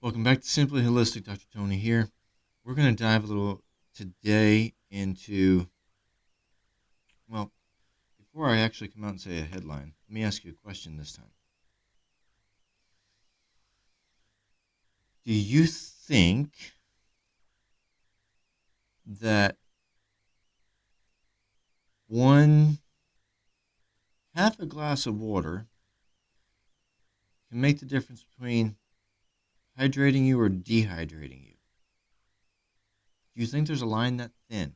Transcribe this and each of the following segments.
Welcome back to Simply Holistic. Dr. Tony here. We're going to dive a little today into, well, before I actually come out and say a headline, let me ask you a question this time. Do you think that half a glass of water can make the difference between hydrating you or dehydrating you? Do you think there's a line that thin?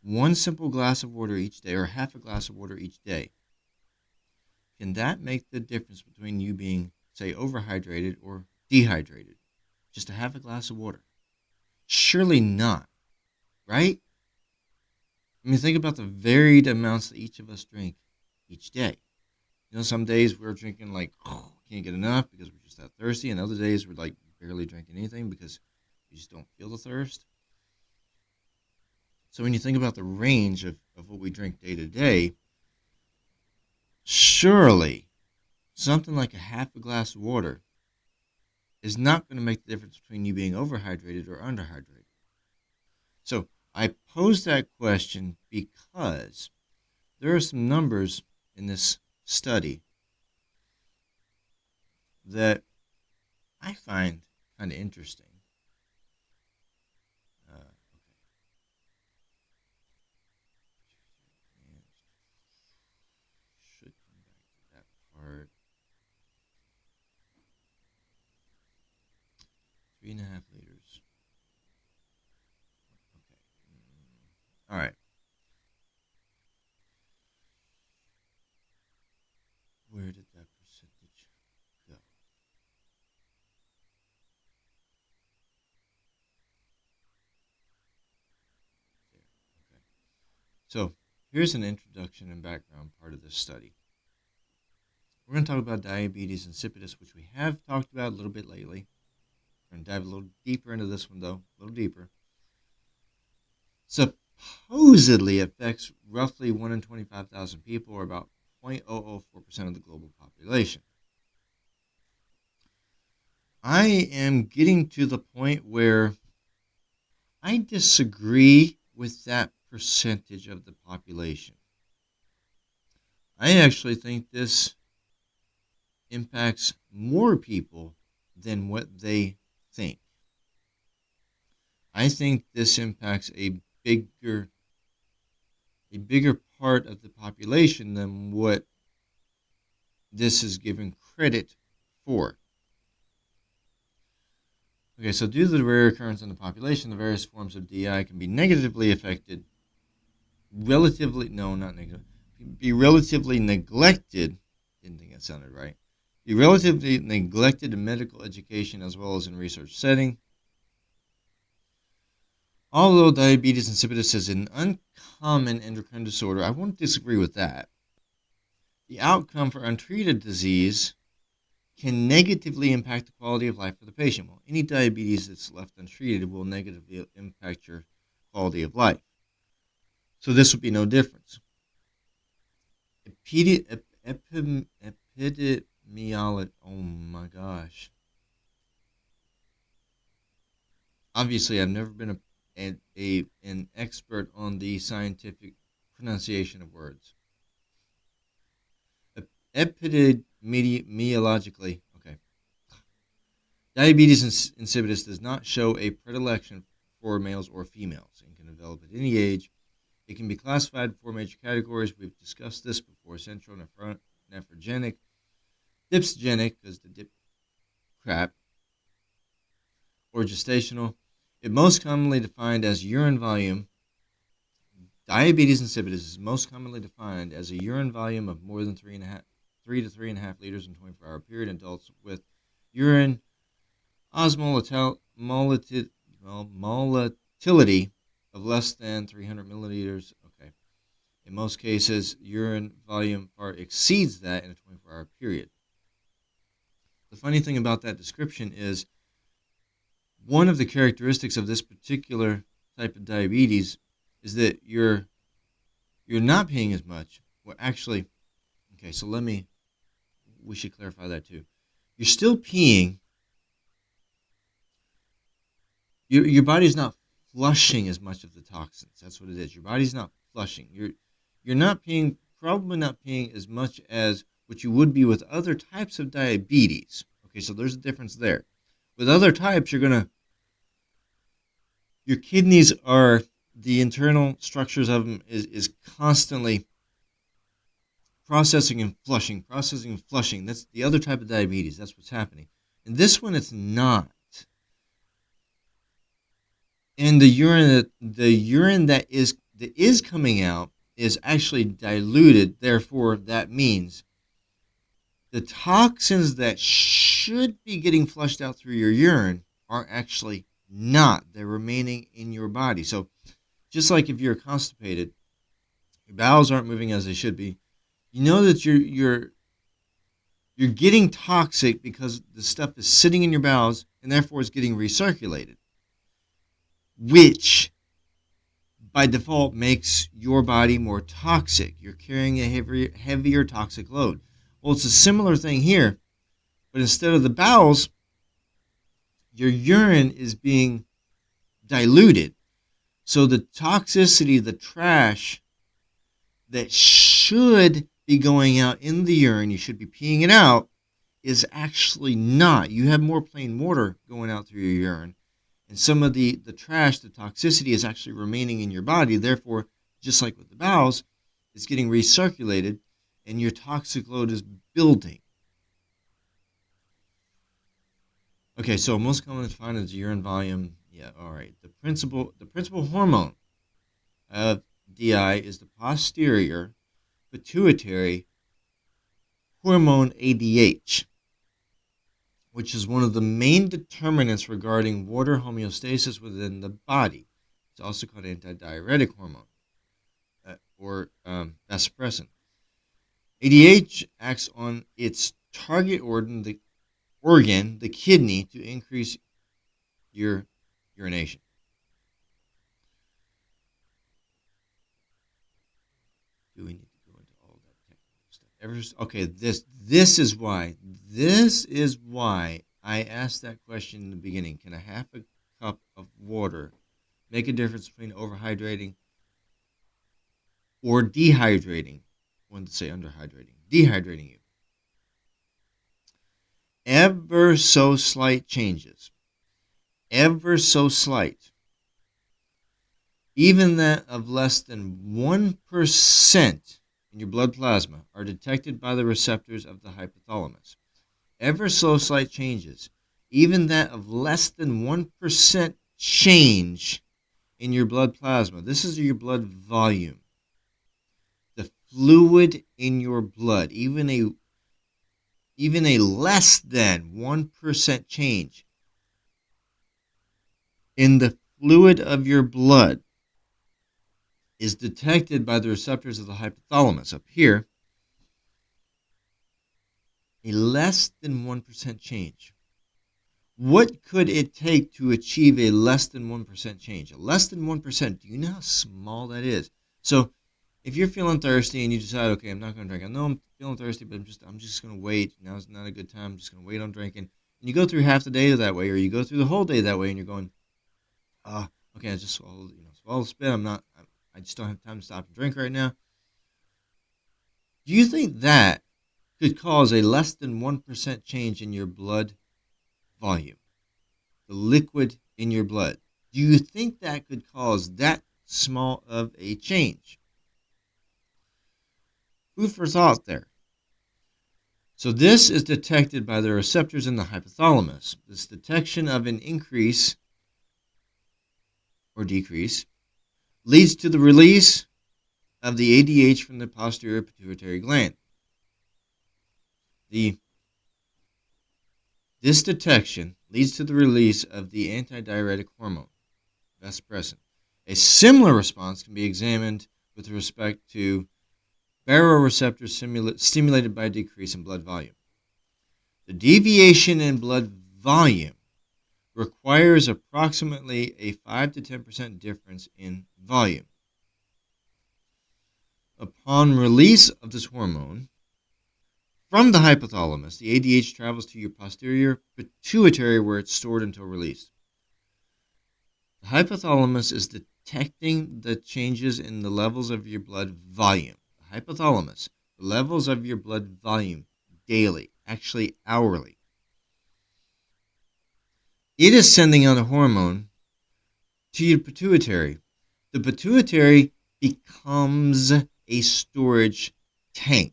One simple glass of water each day or half a glass of water each day, can that make the difference between you being, say, overhydrated or dehydrated? Just a half a glass of water? Surely not, right? I mean, think about the varied amounts that each of us drink each day. You know, some days we're drinking like, can't get enough because we're just that thirsty, and other days we're like barely drinking anything because we just don't feel the thirst. So when you think about the range of what we drink day to day, surely something like a half a glass of water is not going to make the difference between you being overhydrated or underhydrated. So I pose that question because there are some numbers in this study that I find kind of interesting. Should come back to that part. 3.5 liters. Okay. All right. Where did that percentage go? There. Okay. So here's an introduction and background part of this study. We're going to talk about diabetes insipidus, which we have talked about a little bit lately. We're going to dive a little deeper into this one, though, a little deeper. Supposedly affects roughly 1 in 25,000 people, or about 0.004% of the global population. I am getting to the point where I disagree with that percentage of the population. I actually think this impacts more people than what they think. I think this impacts a bigger part of the population than what this is given credit for. Okay, so due to the rare occurrence in the population, the various forms of DI can be negatively affected, be relatively neglected, didn't think that sounded right, be relatively neglected in medical education as well as in research setting. Although diabetes insipidus is an uncommon endocrine disorder, I won't disagree with that. The outcome for untreated disease can negatively impact the quality of life for the patient. Well, any diabetes that's left untreated will negatively impact your quality of life. So this would be no difference. Epidemiology, oh my gosh. Obviously, I've never been an expert on the scientific pronunciation of words. Epidemiologically, okay. Diabetes insipidus does not show a predilection for males or females and can develop at any age. It can be classified in 4 major categories. We've discussed this before: central, nephrogenic, dipsogenic, because the dip crap, or gestational. It most commonly defined as urine volume. Diabetes insipidus is most commonly defined as a urine volume of more than 3 to 3.5 liters in a 24-hour period in adults with urine osmolality of less than 300 milliliters. Okay. In most cases, urine volume far exceeds that in a 24-hour period. The funny thing about that description is one of the characteristics of this particular type of diabetes is that you're not peeing as much. Well, actually, okay, so we should clarify that too. You're still peeing, Your body's not flushing as much of the toxins. That's what it is. Your body's not flushing. You're not peeing, probably not peeing as much as what you would be with other types of diabetes. Okay, so there's a difference there. With other types, your kidneys are, the internal structures of them is constantly processing and flushing. That's the other type of diabetes. That's what's happening. And this one, it's not. And the urine that is coming out is actually diluted. Therefore, that means the toxins that should be getting flushed out through your urine are actually not. They're remaining in your body. So, just like if you're constipated, your bowels aren't moving as they should be. You know that you're getting toxic because the stuff is sitting in your bowels and therefore it's getting recirculated, which by default makes your body more toxic. You're carrying a heavier toxic load. Well, it's a similar thing here, but instead of the bowels, your urine is being diluted. So the toxicity, the trash that should be going out in the urine, you should be peeing it out, is actually not. You have more plain water going out through your urine. And some of the trash, the toxicity, is actually remaining in your body. Therefore, just like with the bowels, it's getting recirculated and your toxic load is building. Okay, so most commonly defined as urine volume. Yeah, all right. The principal hormone of DI is the posterior pituitary hormone ADH, which is one of the main determinants regarding water homeostasis within the body. It's also called antidiuretic hormone or vasopressin. ADH acts on its target organ, the kidney, to increase your urination. Do we need to go into all that technical stuff? Okay, this is why I asked that question in the beginning. Can a half a cup of water make a difference between overhydrating or dehydrating? I wanted to say underhydrating. Dehydrating you. Ever so slight changes. Ever so slight. Even that of less than 1% in your blood plasma are detected by the receptors of the hypothalamus. Ever so slight changes, even that of less than 1% change in your blood plasma. This is your blood volume. The fluid in your blood, even a less than 1% change in the fluid of your blood is detected by the receptors of the hypothalamus. Up here, a less than 1% change. What could it take to achieve a less than 1% change? A less than 1%, do you know how small that is? So if you're feeling thirsty and you decide, okay, I'm not going to drink. I know I'm feeling thirsty, but I'm just going to wait. Now's not a good time. I'm just going to wait on drinking. And you go through half the day that way, or you go through the whole day that way, and you're going, okay, I just swallowed the spit. I just don't have time to stop and drink right now. Do you think that could cause a less than 1% change in your blood volume, the liquid in your blood? Do you think that could cause that small of a change? Food for thought there. So this is detected by the receptors in the hypothalamus. This detection of an increase or decrease leads to the release of the ADH from the posterior pituitary gland. This detection leads to the release of the antidiuretic hormone, vasopressin. A similar response can be examined with respect to baroreceptors stimulated by a decrease in blood volume. The deviation in blood volume requires approximately a 5 to 10% difference in volume. Upon release of this hormone from the hypothalamus, the ADH travels to your posterior pituitary where it's stored until released. The hypothalamus is detecting the changes in the levels of your blood volume. The hypothalamus, the levels of your blood volume daily, actually hourly. It is sending out a hormone to your pituitary. The pituitary becomes a storage tank.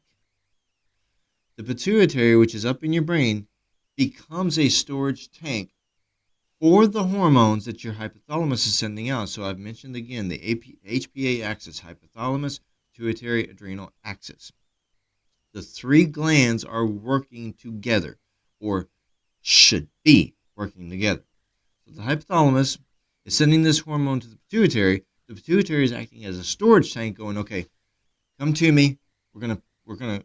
The pituitary, which is up in your brain, becomes a storage tank for the hormones that your hypothalamus is sending out. So I've mentioned again the HPA axis, hypothalamus, pituitary, adrenal axis. The three glands are working together, or should be working together. So the hypothalamus is sending this hormone to the pituitary. The pituitary is acting as a storage tank, going, okay, come to me. We're gonna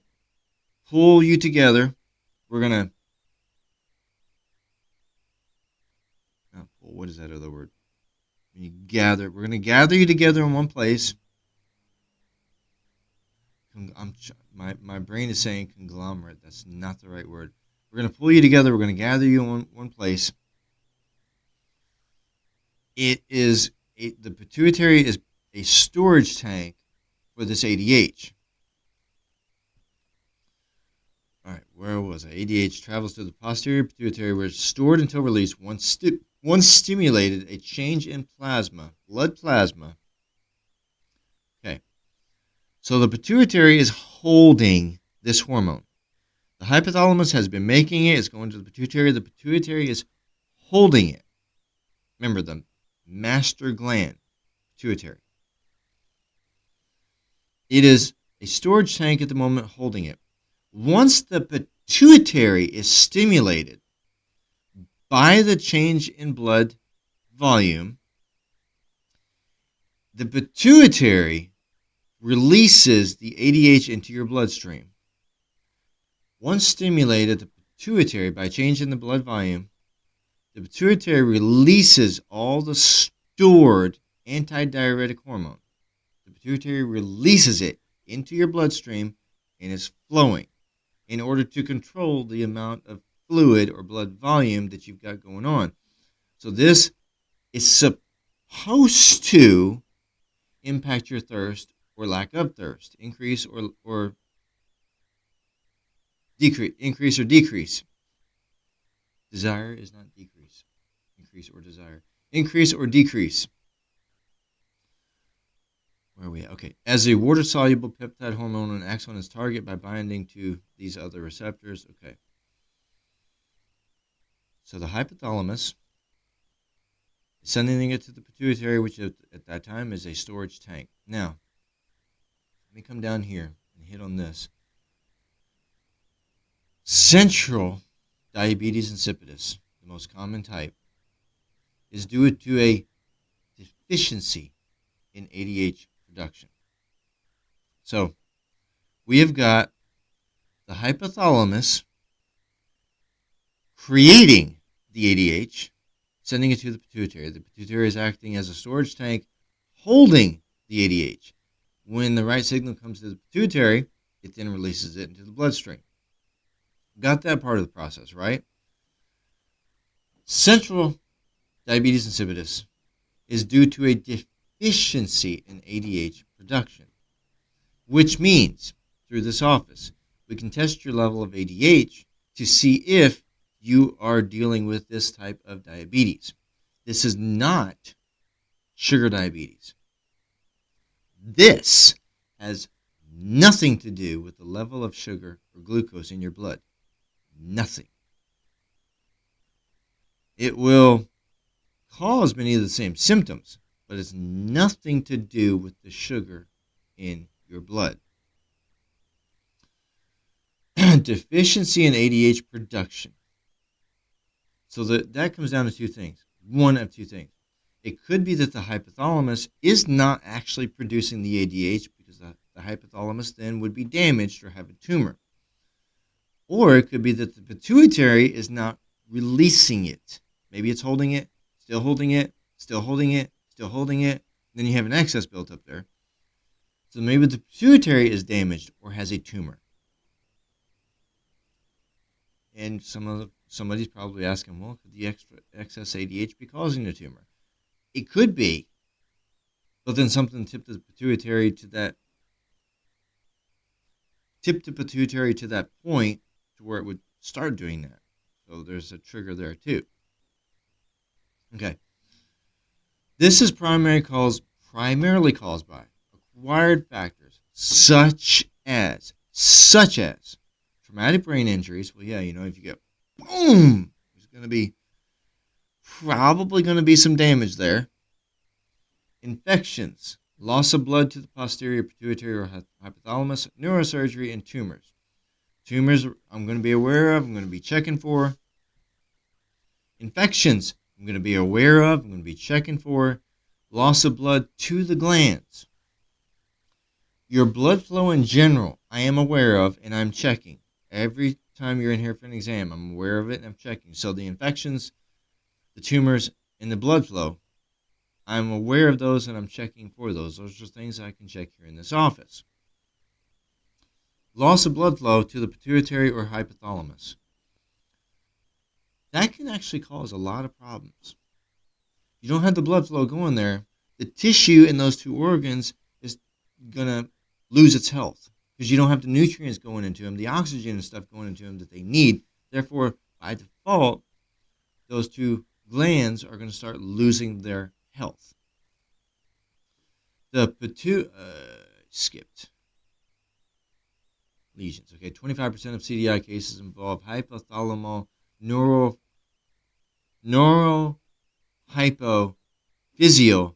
pull you together. We're gonna pull. What is that other word? When you gather, we're gonna gather you together in one place. My brain is saying conglomerate. That's not the right word. We're gonna pull you together. We're gonna gather you in one place. The pituitary is a storage tank for this ADH. All right, where was I? ADH travels to the posterior pituitary where it's stored until released. Once stimulated, a change in blood plasma. Okay, so the pituitary is holding this hormone. The hypothalamus has been making it. It's going to the pituitary. The pituitary is holding it. Remember, the master gland, pituitary. It is a storage tank at the moment holding it. Once the pituitary is stimulated by the change in blood volume, the pituitary releases the ADH into your bloodstream. Once stimulated, the pituitary, by changing the blood volume, the pituitary releases all the stored antidiuretic hormone. The pituitary releases it into your bloodstream and is flowing in order to control the amount of fluid or blood volume that you've got going on. So this is supposed to impact your thirst or lack of thirst, increase or decrease, increase or decrease. Desire is not decrease, increase or desire. Increase or decrease. Where are we at? Okay. As a water-soluble peptide hormone, an acts on its target by binding to these other receptors. Okay. So the hypothalamus is sending it to the pituitary, which at that time is a storage tank. Now, let me come down here and hit on this. Central diabetes insipidus, the most common type, is due to a deficiency in ADH production. So we have got the hypothalamus creating the ADH, sending it to the pituitary. The pituitary is acting as a storage tank holding the ADH. When the right signal comes to the pituitary, it then releases it into the bloodstream. Got that part of the process, right? Central diabetes insipidus is due to a deficiency in ADH production, which means through this office, we can test your level of ADH to see if you are dealing with this type of diabetes. This is not sugar diabetes. This has nothing to do with the level of sugar or glucose in your blood. Nothing. It will cause many of the same symptoms, but it's nothing to do with the sugar in your blood. Deficiency in ADH production. So that comes down to two things. One of two things. It could be that the hypothalamus is not actually producing the ADH because the hypothalamus then would be damaged or have a tumor. Or it could be that the pituitary is not releasing it. Maybe it's holding it, still holding it, still holding it, still holding it. Then you have an excess built up there. So maybe the pituitary is damaged or has a tumor. And somebody's probably asking, well, could the excess ADH be causing a tumor? It could be, but then something tipped the pituitary to that point to where it would start doing that. So there's a trigger there too. Okay. This is primarily caused by acquired factors such as traumatic brain injuries. Well, yeah, if you get boom, there's probably going to be some damage there. Infections, loss of blood to the posterior pituitary or hypothalamus, neurosurgery, and tumors. Tumors I'm going to be aware of, I'm going to be checking for. Infections I'm going to be aware of, I'm going to be checking for. Loss of blood to the glands. Your blood flow in general, I am aware of, and I'm checking. Every time you're in here for an exam, I'm aware of it and I'm checking. So the infections, the tumors, and the blood flow, I'm aware of those and I'm checking for those. Those are things I can check here in this office. Loss of blood flow to the pituitary or hypothalamus. That can actually cause a lot of problems. You don't have the blood flow going there, the tissue in those two organs is going to lose its health because you don't have the nutrients going into them, the oxygen and stuff going into them that they need. Therefore, by default, those two glands are going to start losing their health. The skipped lesions. Okay, 25% of CDI cases involve hypothalamo neurohypophyseal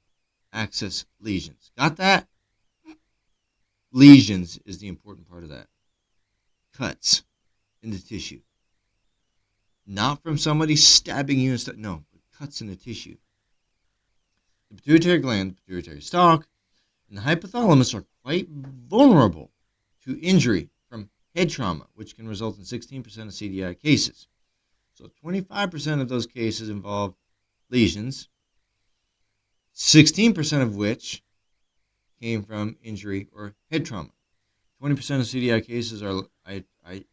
axis lesions. Got that? Lesions is the important part of that. Cuts in the tissue. Not from somebody stabbing you and stuff. No, but cuts in the tissue. The pituitary gland, the pituitary stalk, and the hypothalamus are quite vulnerable to injury from head trauma, which can result in 16% of CDI cases. So 25% of those cases involve lesions, 16% of which came from injury or head trauma. 20% of CDI cases are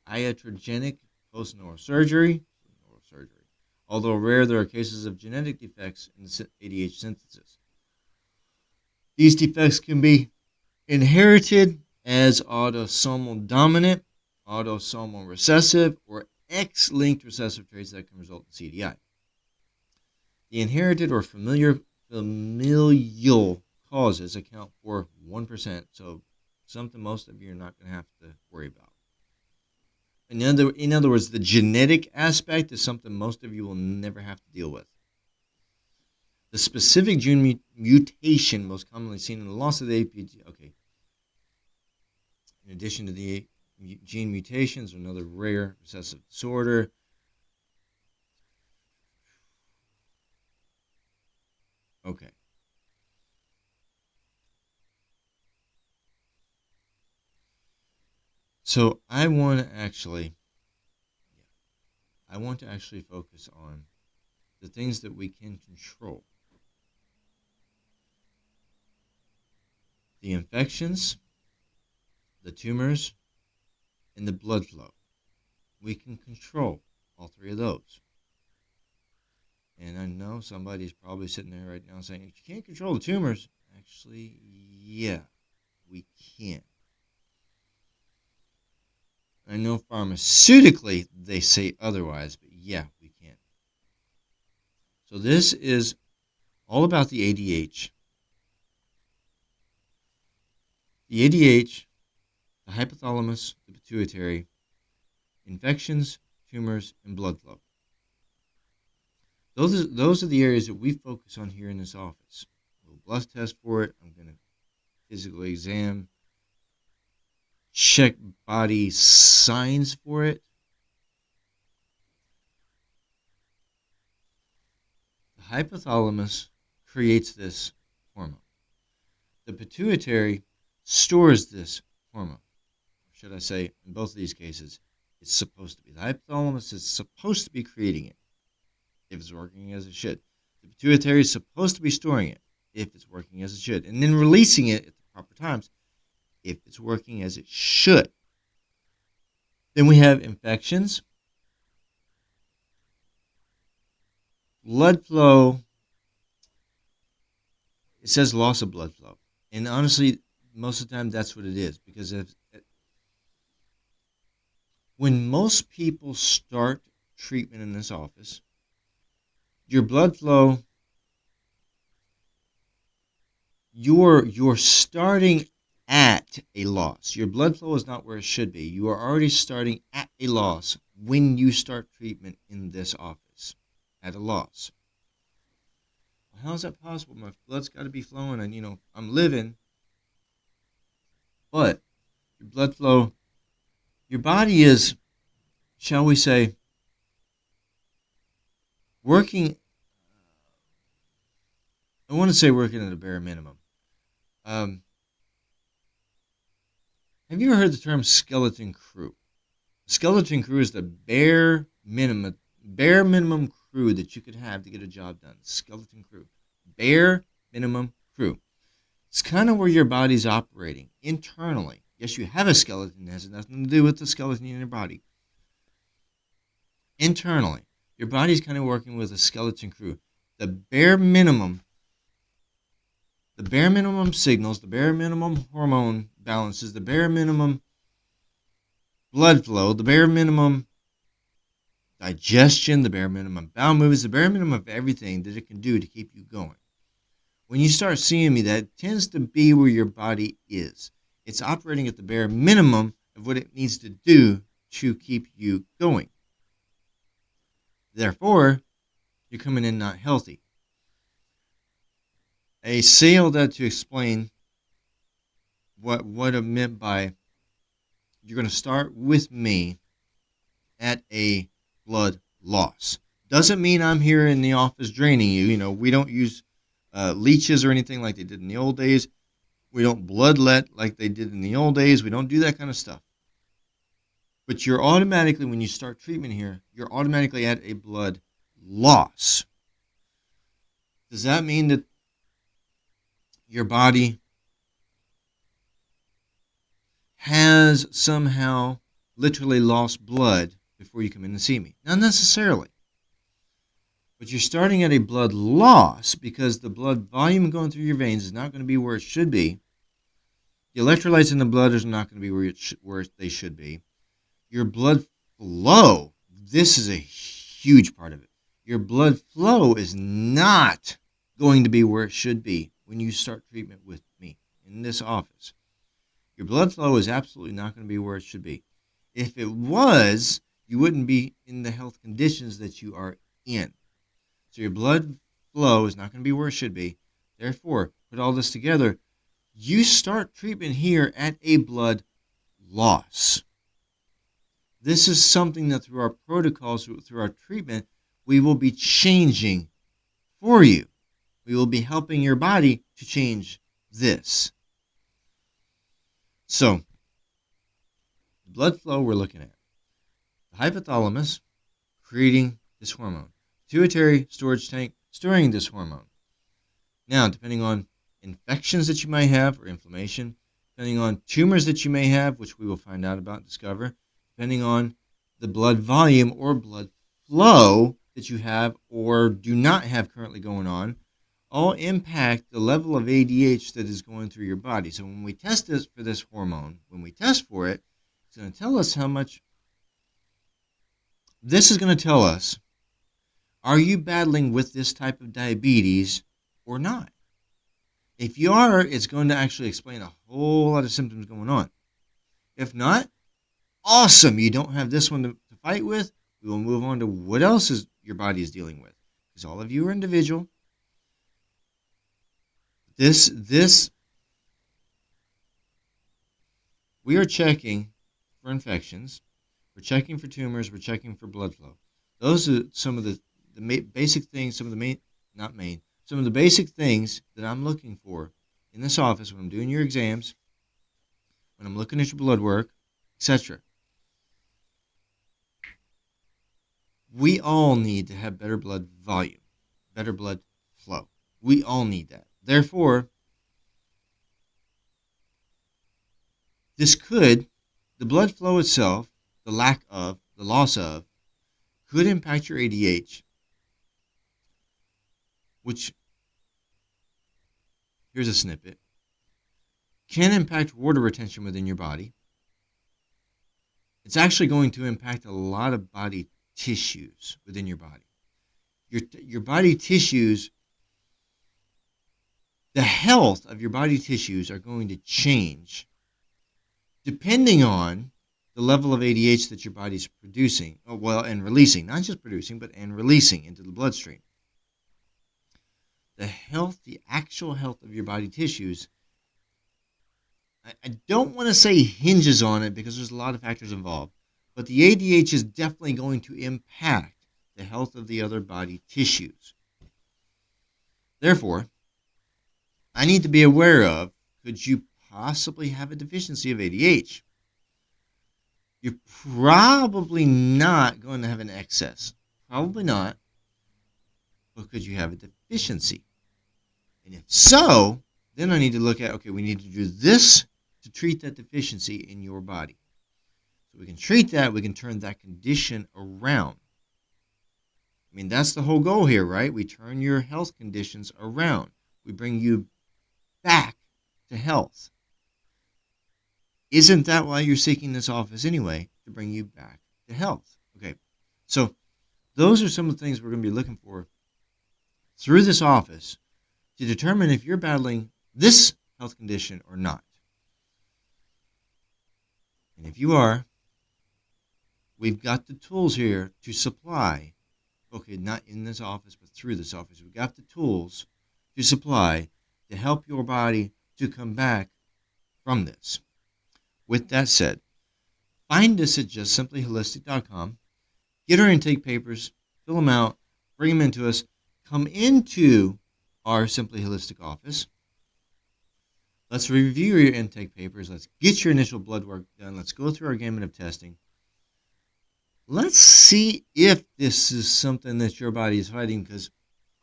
iatrogenic post-neurosurgery. Although rare, there are cases of genetic defects in the ADH synthesis. These defects can be inherited as autosomal dominant, autosomal recessive, or X-linked recessive traits that can result in CDI. The inherited or familial causes account for 1%, so something most of you are not going to have to worry about. In other words, the genetic aspect is something most of you will never have to deal with. The specific gene mutation most commonly seen in the loss of the APT. Okay. In addition to the gene mutations, another rare recessive disorder. Okay. So I want to actually focus on the things that we can control. The infections, the tumors, and the blood flow. We can control all three of those. And I know somebody's probably sitting there right now saying, you can't control the tumors. Actually, yeah, we can. I know pharmaceutically they say otherwise, but yeah, we can. So this is all about the ADH. The ADH, the hypothalamus, the pituitary, infections, tumors, and blood flow. Those are the areas that we focus on here in this office. We'll blood test for it. I'm going to physically exam, check body signs for it. The hypothalamus creates this hormone. The pituitary stores this hormone. Or should I say, in both of these cases, it's supposed to be. The hypothalamus is supposed to be creating it if it's working as it should. The pituitary is supposed to be storing it if it's working as it should, and then releasing it at the proper times if it's working as it should. Then we have infections, blood flow It says loss of blood flow. And honestly, most of the time that's what it is. Because when most people start treatment in this office, your blood flow, you're starting at a loss. Your blood flow is not where it should be. You are already starting at a loss when you start treatment in this office. At a loss. Well, how is that possible? My blood's got to be flowing and, I'm living. But your blood flow, your body is, shall we say, working, I want to say working at a bare minimum. Um, have you ever heard the term skeleton crew? Skeleton crew is the bare minimum crew that you could have to get a job done. Skeleton crew. Bare minimum crew. It's kind of where your body's operating internally. Yes, you have a skeleton. It has nothing to do with the skeleton in your body. Internally, your body's kind of working with a skeleton crew. The bare minimum signals, the bare minimum hormone balances, the bare minimum blood flow, the bare minimum digestion, the bare minimum bowel movements, the bare minimum of everything that it can do to keep you going. When you start seeing me, that tends to be where your body is. It's operating at the bare minimum of what it needs to do to keep you going. Therefore, you're coming in not healthy. I say all that to explain what I meant by you're going to start with me at a blood loss. Doesn't mean I'm here in the office draining you. We don't use leeches or anything like they did in the old days. We don't bloodlet like they did in the old days. We don't do that kind of stuff. But you're automatically, when you start treatment here, you're automatically at a blood loss. Does that mean that your body has somehow literally lost blood before you come in to see me? Not necessarily. But you're starting at a blood loss because the blood volume going through your veins is not going to be where it should be. The electrolytes in the blood are not going to be where they should be. Your blood flow, this is a huge part of it. Your blood flow is not going to be where it should be when you start treatment with me in this office. Your blood flow is absolutely not going to be where it should be. If it was, you wouldn't be in the health conditions that you are in. So your blood flow is not going to be where it should be. Therefore, put all this together, you start treatment here at a blood loss. This is something that through our protocols, through our treatment, we will be changing for you. We will be helping your body to change this. So, the blood flow we're looking at. The hypothalamus creating this hormone. Pituitary storage tank storing this hormone. Now, depending on infections that you might have or inflammation, depending on tumors that you may have, which we will find out about and discover, depending on the blood volume or blood flow that you have or do not have currently going on, all impact the level of ADH that is going through your body. So when we test this for this hormone, when we test for it, it's going to tell us how much. This is going to tell us, are you battling with this type of diabetes or not? If you are, it's going to actually explain a whole lot of symptoms going on. If not, awesome, you don't have this one to fight with. We will move on to what else is your body is dealing with. Because all of you are individual. We are checking for infections. We're checking for tumors. We're checking for blood flow. Those are some of the basic things, some of the basic things that I'm looking for in this office when I'm doing your exams, when I'm looking at your blood work, etc. We all need to have better blood volume, better blood flow. We all need that. Therefore, the blood flow itself, the loss of, could impact your ADH, which here's a snippet, can impact water retention within your body. It's actually going to impact a lot of body tissues within your body. Your body tissues, the health of your body tissues are going to change depending on the level of ADH that your body's producing, and releasing, not just producing, but and releasing into the bloodstream. The actual health of your body tissues, I don't want to say hinges on it because there's a lot of factors involved, but the ADH is definitely going to impact the health of the other body tissues. Therefore, I need to be aware of, could you possibly have a deficiency of ADH? You're probably not going to have an excess. Probably not. But could you have a deficiency? And if so, then I need to look at, okay, we need to do this to treat that deficiency in your body. So we can treat that, we can turn that condition around. I mean, that's the whole goal here, right? We turn your health conditions around. We bring you back to health. Isn't that why you're seeking this office anyway? To bring you back to health. Okay, so those are some of the things we're going to be looking for through this office to determine if you're battling this health condition or not. And if you are, we've got the tools here to supply, okay, not in this office, but through this office. We've got the tools to supply to help your body to come back from this. With that said, find us at justsimplyholistic.com, get our intake papers, fill them out, bring them into us, come into our Simply Holistic office. Let's review your intake papers. Let's get your initial blood work done. Let's go through our gamut of testing. Let's see if this is something that your body is fighting, because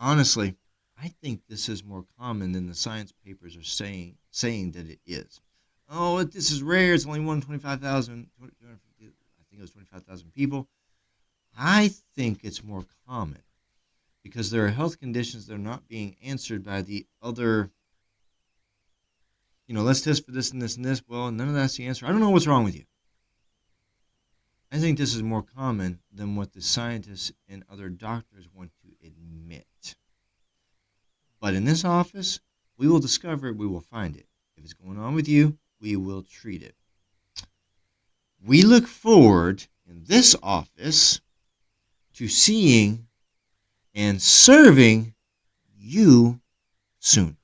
honestly, I think this is more common than the science papers are saying that it is. Oh, this is rare. It's only 1 in 25,000. I think it was 25,000 people. I think it's more common because there are health conditions that are not being answered by the other, let's test for this and this and this. Well, none of that's the answer. I don't know what's wrong with you. I think this is more common than what the scientists and other doctors want to admit. But in this office, we will discover it. We will find it. If it's going on with you, we will treat it. We look forward in this office to seeing and serving you soon.